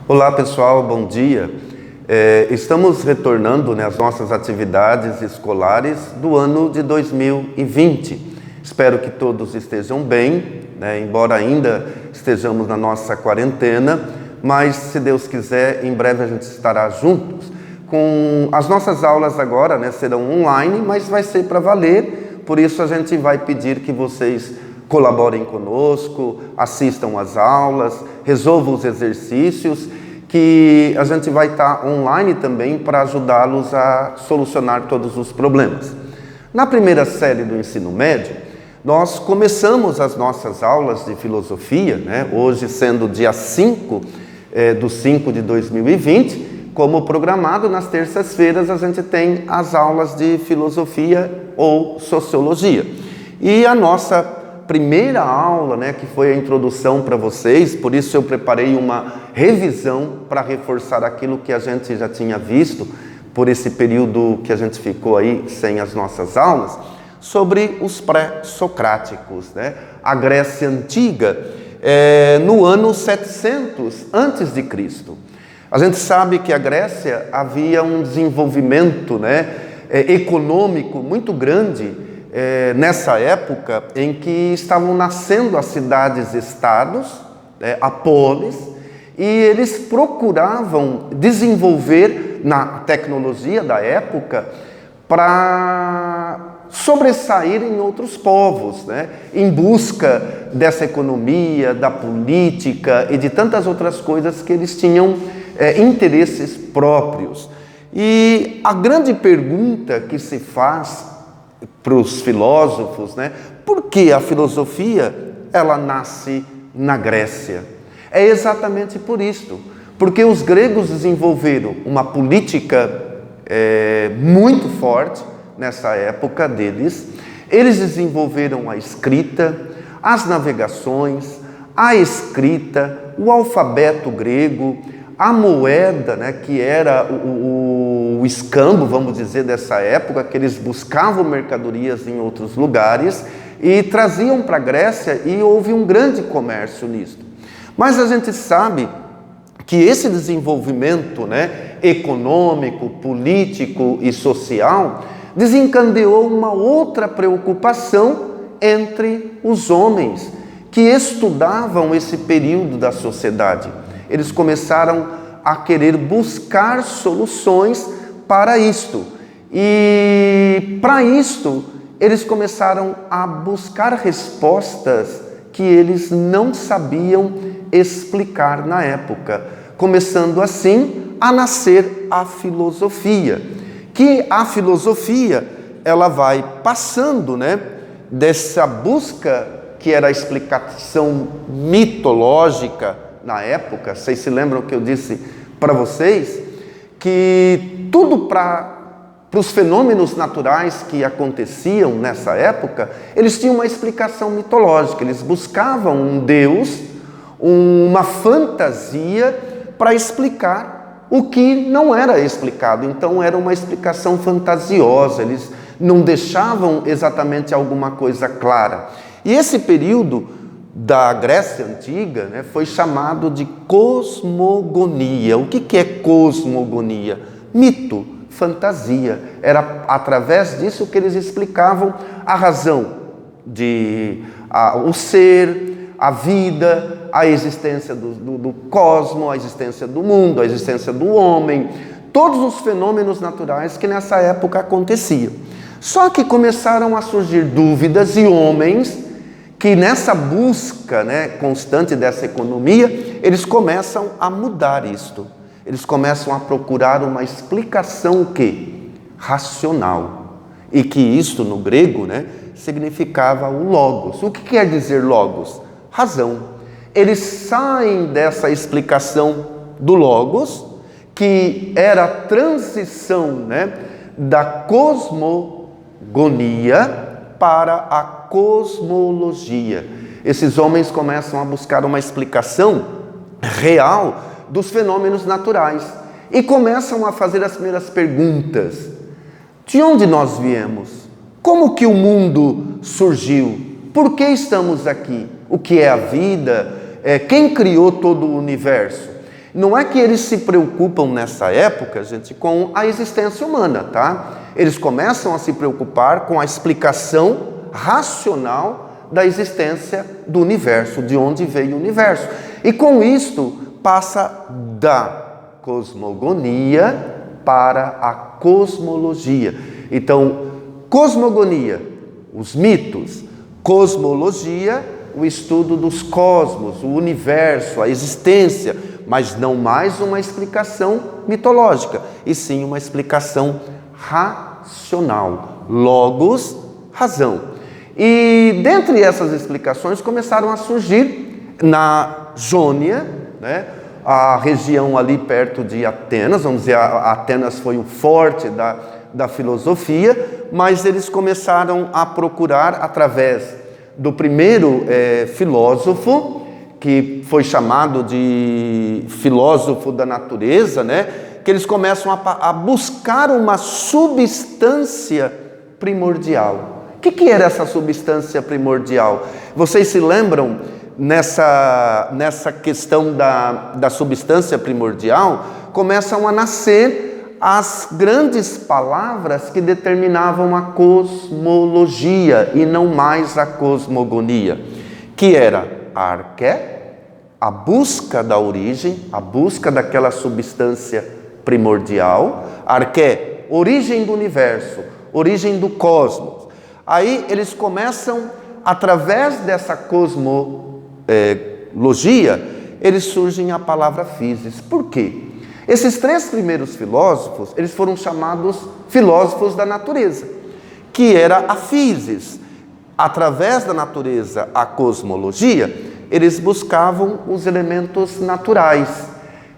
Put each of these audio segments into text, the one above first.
Olá pessoal, bom dia. Estamos retornando às nossas atividades escolares do ano de 2020. Espero que todos estejam bem, embora ainda estejamos na nossa quarentena, mas se Deus quiser, em breve a gente estará juntos. Com as nossas aulas agora serão online, mas vai ser para valer, por isso a gente vai pedir que vocês colaborem conosco, assistam às aulas, resolvam os exercícios, que a gente vai estar online também para ajudá-los a solucionar todos os problemas. Na primeira série do ensino médio, nós começamos as nossas aulas de filosofia, hoje sendo dia 5 de 5 de 2020, como programado, nas terças-feiras a gente tem as aulas de filosofia ou sociologia. E a nossa primeira aula, que foi a introdução para vocês, por isso eu preparei uma revisão para reforçar aquilo que a gente já tinha visto por esse período que a gente ficou aí sem as nossas aulas, sobre os pré-socráticos, a Grécia Antiga, no ano 700 antes de Cristo. A gente sabe que a Grécia havia um desenvolvimento econômico muito grande nessa época em que estavam nascendo as cidades-estados, a polis, e eles procuravam desenvolver na tecnologia da época para sobressair em outros povos, em busca dessa economia, da política e de tantas outras coisas que eles tinham interesses próprios. E a grande pergunta que se faz para os filósofos, por que a filosofia ela nasce na Grécia? É exatamente por isto, porque os gregos desenvolveram uma política muito forte nessa época deles. Eles desenvolveram a escrita, as navegações, a escrita, o alfabeto grego, a moeda, que era o escambo, vamos dizer, dessa época, que eles buscavam mercadorias em outros lugares e traziam para a Grécia, e houve um grande comércio nisso. Mas a gente sabe que esse desenvolvimento econômico, político e social desencadeou uma outra preocupação entre os homens que estudavam esse período da sociedade. Eles começaram a querer buscar soluções para isto. E para isto, eles começaram a buscar respostas que eles não sabiam explicar na época, começando assim a nascer a filosofia. Que a filosofia, ela vai passando, dessa busca que era a explicação mitológica na época. Vocês se lembram que eu disse para vocês que tudo para os fenômenos naturais que aconteciam nessa época, eles tinham uma explicação mitológica. Eles buscavam um Deus, uma fantasia para explicar o que não era explicado. Então era uma explicação fantasiosa, eles não deixavam exatamente alguma coisa clara. E esse período da Grécia Antiga foi chamado de cosmogonia. O que é cosmogonia? Mito, fantasia. Era através disso que eles explicavam a razão o ser, a vida, a existência do cosmo, a existência do mundo, a existência do homem, todos os fenômenos naturais que nessa época aconteciam. Só que começaram a surgir dúvidas e homens que nessa busca constante dessa economia, eles começam a mudar isto. Eles começam a procurar uma explicação racional. E que isto no grego significava o logos. O que quer dizer logos? Razão. Eles saem dessa explicação do logos, que era a transição da cosmogonia para a cosmologia. Esses homens começam a buscar uma explicação real dos fenômenos naturais e começam a fazer as primeiras perguntas. De onde nós viemos? Como que o mundo surgiu? Por que estamos aqui? O que é a vida? Quem criou todo o universo? Não é que eles se preocupam nessa época, gente, com a existência humana, tá? Eles começam a se preocupar com a explicação racional da existência do universo, de onde veio o universo. E com isto passa da cosmogonia para a cosmologia. Então, cosmogonia, os mitos; cosmologia, o estudo dos cosmos, o universo, a existência, mas não mais uma explicação mitológica, e sim uma explicação racional. Logos, razão. E dentre essas explicações começaram a surgir na Jônia, né, a região ali perto de Atenas, vamos dizer, Atenas foi o forte da filosofia, mas eles começaram a procurar, através do primeiro filósofo, que foi chamado de filósofo da natureza, né, que eles começam a buscar uma substância primordial. O que era essa substância primordial? Vocês se lembram, nessa questão da substância primordial, começam a nascer as grandes palavras que determinavam a cosmologia e não mais a cosmogonia, que era a arqué, a busca da origem, a busca daquela substância primordial; arqué, origem do universo, origem do cosmos. Aí eles começam, através dessa cosmologia, eles surgem a palavra physis. Por quê? Esses três primeiros filósofos, eles foram chamados filósofos da natureza, que era a physis. Através da natureza, a cosmologia, eles buscavam os elementos naturais.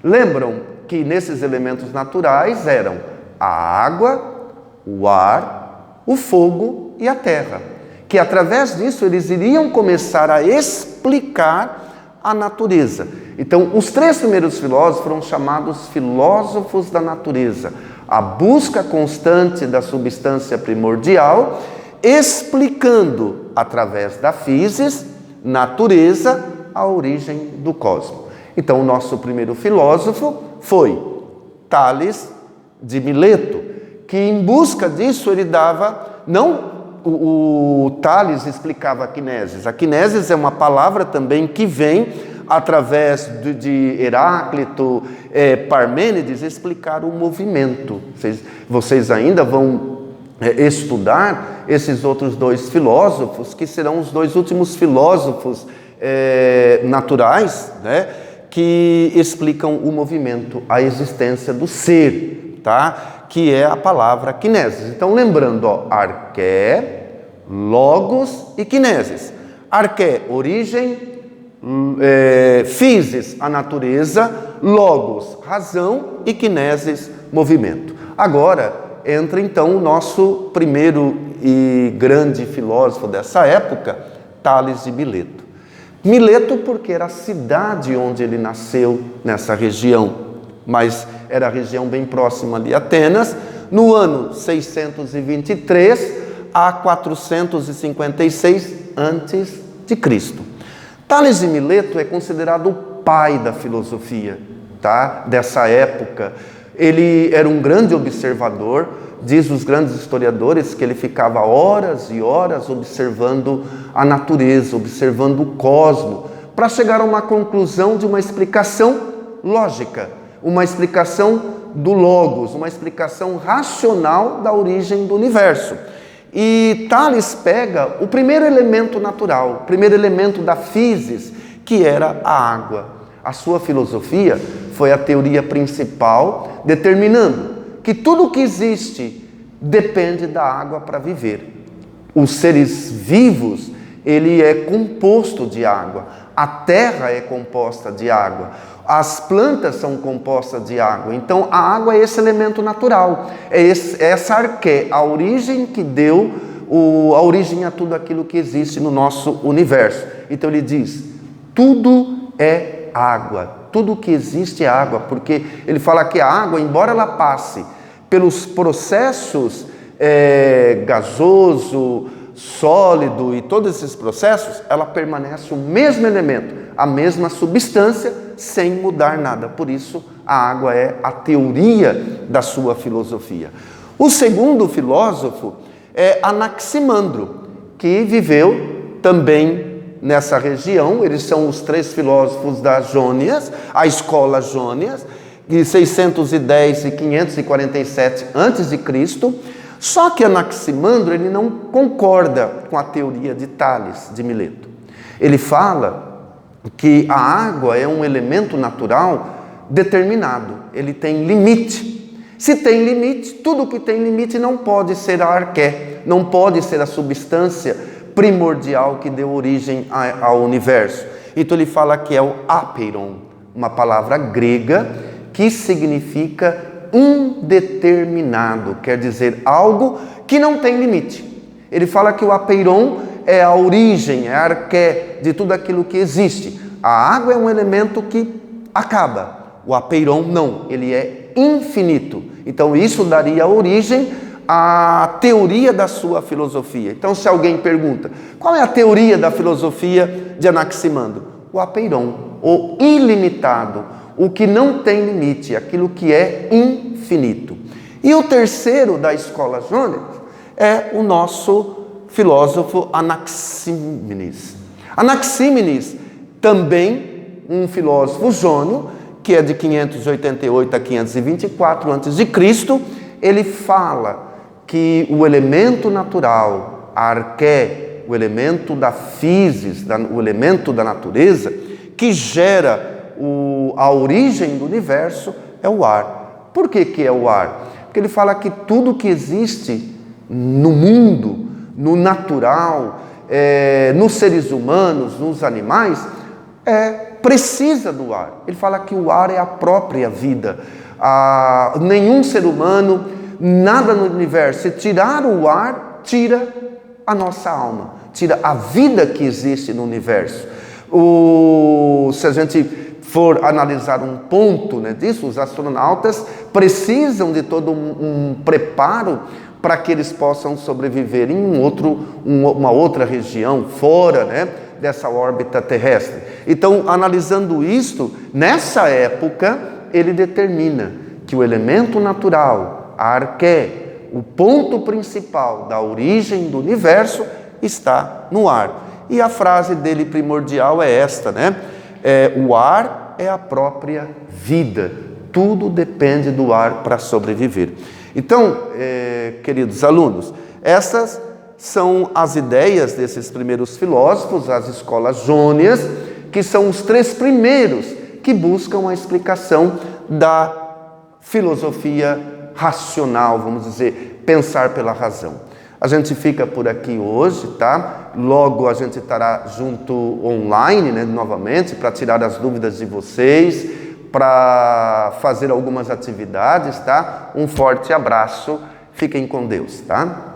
Lembram que nesses elementos naturais eram a água, o ar, o fogo e a terra, que através disso eles iriam começar a explicar a natureza. Então, os três primeiros filósofos foram chamados filósofos da natureza, a busca constante da substância primordial, explicando através da physis, natureza, a origem do cosmos. Então, o nosso primeiro filósofo foi Tales de Mileto, que em busca disso ele dava, não o Tales explicava a kinesis. A kinesis é uma palavra também que vem através de Heráclito, Parmênides, explicar o movimento. Vocês ainda vão estudar esses outros dois filósofos, que serão os dois últimos filósofos naturais, né, que explicam o movimento, a existência do ser, tá? Que é a palavra kinesis. Então, lembrando, arqué, logos e kinesis. Arqué, origem, physis, a natureza, logos, razão, e kinesis, movimento. Agora entra então o nosso primeiro e grande filósofo dessa época, Tales de Mileto. Mileto porque era a cidade onde ele nasceu, nessa região, mas era a região bem próxima de Atenas, no ano 623 a 456 a.C. Tales de Mileto é considerado o pai da filosofia, tá? Dessa época. Ele era um grande observador, diz os grandes historiadores que ele ficava horas e horas observando a natureza, observando o cosmos, para chegar a uma conclusão de uma explicação lógica, uma explicação do logos, uma explicação racional da origem do universo. E Tales pega o primeiro elemento natural, o primeiro elemento da physis, que era a água. A sua filosofia foi a teoria principal, determinando que tudo que existe depende da água para viver. Os seres vivos, ele é composto de água. A terra é composta de água. As plantas são compostas de água. Então, a água é esse elemento natural. É essa arqué, a origem que deu a origem a tudo aquilo que existe no nosso universo. Então, ele diz, tudo é água. Tudo que existe é água. Porque ele fala que a água, embora ela passe pelos processos gasoso, sólido e todos esses processos, ela permanece o mesmo elemento, a mesma substância, sem mudar nada. Por isso, a água é a teoria da sua filosofia. O segundo filósofo é Anaximandro, que viveu também nessa região. Eles são os três filósofos da Jônias, a escola Jônias, de 610 e 547 a.C., só que Anaximandro ele não concorda com a teoria de Tales de Mileto. Ele fala que a água é um elemento natural determinado, ele tem limite. Se tem limite, tudo que tem limite não pode ser a arqué, não pode ser a substância primordial que deu origem ao universo. Então ele fala que é o apeiron, uma palavra grega que significa indeterminado, quer dizer algo que não tem limite. Ele fala que o apeiron é a origem, é a arqué de tudo aquilo que existe. A água é um elemento que acaba, o apeiron não, ele é infinito. Então isso daria origem à teoria da sua filosofia. Então se alguém pergunta, qual é a teoria da filosofia de Anaximandro? O apeiron, o ilimitado, o que não tem limite, aquilo que é infinito. E o terceiro da escola Jônia é o nosso filósofo Anaxímenes. Anaxímenes, também um filósofo jônio, que é de 588 a 524 a.C., ele fala que o elemento natural, a arqué, o elemento da physis, o elemento da natureza, que gera a origem do universo é o ar. Por que é o ar? Porque ele fala que tudo que existe no mundo, no natural, nos seres humanos, nos animais, precisa do ar. Ele fala que o ar é a própria vida. Nenhum ser humano, nada no universo, se tirar o ar, tira a nossa alma, tira a vida que existe no universo. Se a gente for analisar um ponto disso, os astronautas precisam de todo um preparo para que eles possam sobreviver em uma outra região, fora dessa órbita terrestre. Então, analisando isto, nessa época, ele determina que o elemento natural, a arqué, o ponto principal da origem do universo, está no ar. E a frase dele primordial é esta, o ar é a própria vida. Tudo depende do ar para sobreviver. Então, queridos alunos, essas são as ideias desses primeiros filósofos, as escolas jônias, que são os três primeiros que buscam a explicação da filosofia racional, vamos dizer, pensar pela razão. A gente fica por aqui hoje, tá? Logo a gente estará junto online, novamente, para tirar as dúvidas de vocês, para fazer algumas atividades, tá? Um forte abraço, fiquem com Deus, tá?